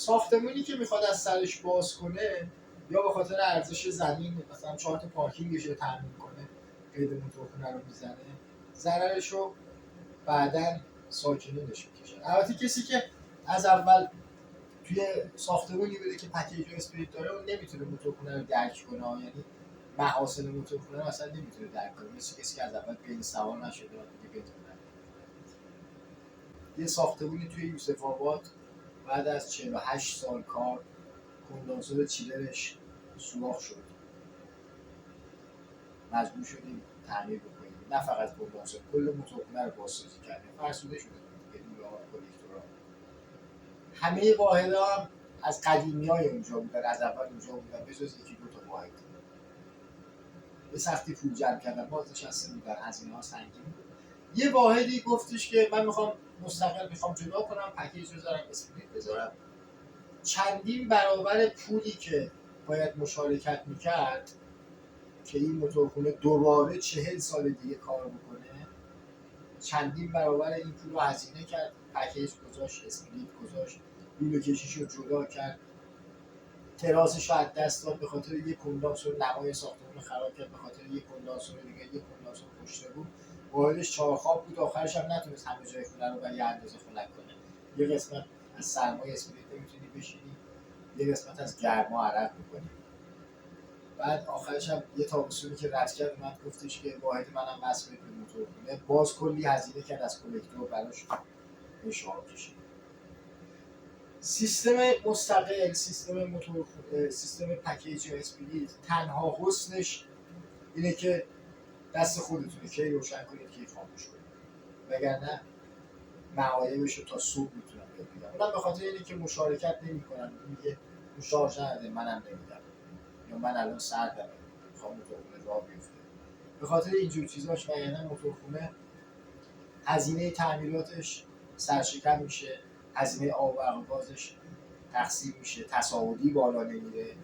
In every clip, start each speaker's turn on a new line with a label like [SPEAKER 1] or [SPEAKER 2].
[SPEAKER 1] ساختمونی که میخواد از سرش باز کنه یا به خاطر ارزش زمین مثلا 4 تا پارکینگش رو تامین کنه قید موتورخونه رو میزنه، ضررش رو بعداً ساکنینش میکشن. البته کسی که از اول توی ساختمونی بوده که پکیج و اسپریت داره اون نمیتونه موتورخونه رو درک کنه، یعنی محاسن موتورخونه رو اصلا نمیتونه درک کنه، مثل کسی که از اول بین سوار نشده و دیگه بدونه. یه ساختمونی توی یوسف آباد بعد از 48 سال کار کندانسور چیلرش سوراخ شد، مجبور شدیم تعمیر بکنیم. نه فقط کندانسور، کل موتورخونه رو بازسازی کردیم، فرسوده شده دیگه، لوله‌ها، کلکتورها. همه واحدها هم از قدیمیای اونجا بودن، از اول اونجا بودن، به جز یکی دو تا واحد. به سختی پول جمع کردن، باز نشسته بودن، هزینه‌ها سنگین بود. یه واحدی گفتش که من میخوام مستقل، میخوام جدا کنم، پکیج بذارم، اسپریت بذارم. چندین برابر پولی که باید مشارکت میکرد که این موتورخونه دوباره 40 سال دیگه کار بکنه، چندین برابر این پول رو هزینه کرد، پکیج گذاشت، اسپریت گذاشت، لوله کشیش رو جدا کرد، تراسش رو از دست داد به خاطر یک کندانسور، نمای ساختمون رو خراب کرد به خاطر یک کندانسور دیگه، یک کندانسور پشته بود، واحدش چهارخواب بود، آخرش هم نتونست همه جای خونه رو به یه اندازه خنک کنه. یه قسمت از سرمای اسپریت نمیتونی بشینی، یه قسمت از گرما عرق میکنی. بعد آخرش هم یه تابستونی که رد کرد اومد گفتش که واحد منم وصل به موتورخونه، باز کلی هزینه کرد از کلکتور براش اشاره کشید. سیستم مستقل، سیستم موتورخونه، سیستم پکیج اسپریت تنها حسنش اینه که دست خودتونه، کی روشن کنید کی خاموش کنید، وگرنه معایبش رو تا صبح میتونم بگیرم. اونم به خاطر اینه که مشارکت نمی‌کنن، میگه اون شارژ نده منم نمیدم، یا من الان سردمه میخوام موتورخونه راه بیفته. به خاطر اینجور چیزاش، وگرنه موتورخونه هزینه تعمیراتش سرشکن میشه، هزینه آب و برق و گازش تقسیم میشه، تصاعدی بالا نمیره،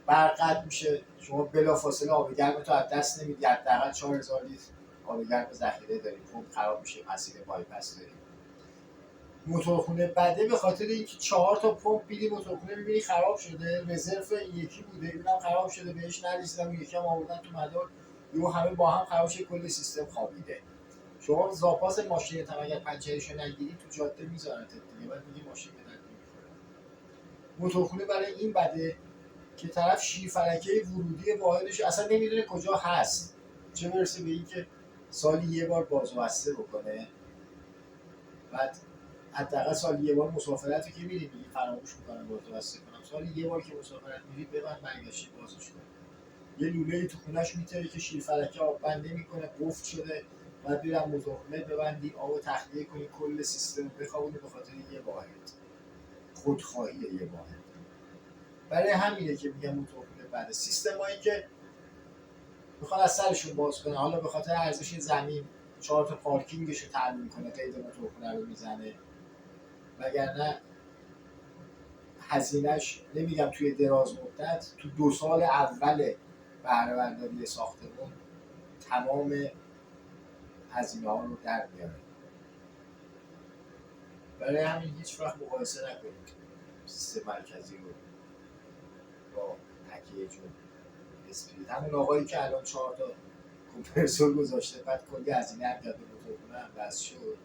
[SPEAKER 1] برق قطع میشه، شما بلافاصله آب گرمتو از دست نمیدی، حداقل 4000 لیتر آب گرم ذخیره داریم، پمپ خراب میشه، مسیر بایپاس داریم. موتورخونه بده به خاطر اینکه 4 تا پمپ میدی موتورخونه میبینی خراب شده، رزرو یکی بوده اونم خراب شده، بهش نرسیدن، اون یکی هم آوردن تو مدار، یهو همه با هم خراب شده، کل سیستم خوابیده. شما زاپاس ماشینت هم اگر پنچرشو نگیری تو جاده میذارنت دیگه، بعد میگی ماشین به درد نمیخوره. موتورخونه برای این بده که طرف شیرفلکه ورودی واحدش اصلا نمیدونه کجا هست، چه برسه به اینکه سالی یه بار باز و بسته بکنه. بعد حداقل سالی یه بار مسافرتی که میری میگی فراموش میکنم باز و بسته کنم، سالی یه بار که مسافرت میری ببند برگشتی بازش کن. یه لوله‌ای تو خونه‌ش میتره که شیرفلکه آب بند نمیکنه، قفل شده، بعد بیرم موتورخونه ببندی، آبو تخلیه کنی، کل سیستم بخوابونی به خاطر یه واحد. خودخواهی یه واحد. برای همینه که میگم موتورخونه بعد سیستمایی که میخوان از سرشون باز کنه، حالا به خاطر ارزش زمین 4 تا پارکینگش رو تامین کنه، قید موتورخونه رو میزنه، وگرنه هزینهش نمیگم توی دراز مدت، تو 2 سال اول بهره برداری ساختمون تمام هزینه ها رو در میاره. برای همین هیچ وقت مقایسه نکنید سیستم مرکزی رو با پکیج و اسپریت. همون آقایی که الان 4 تا کمپرسور گذاشته، بعد کلی هزینه هم کرد به موتورخونه هم وصل شد،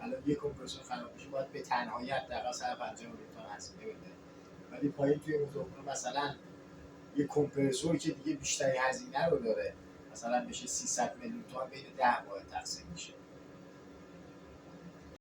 [SPEAKER 1] الان یه کمپرسور خراب میشه باید به تنهایی حداقل 150 میلیون تومان هزینه بده. ولی پایین توی موتورخونه مثلا یه کمپرسور که دیگه بیشتری هزینه رو داره، مثلا بشه 300 میلیون تومان بین 10 واحد تقسیم میشه.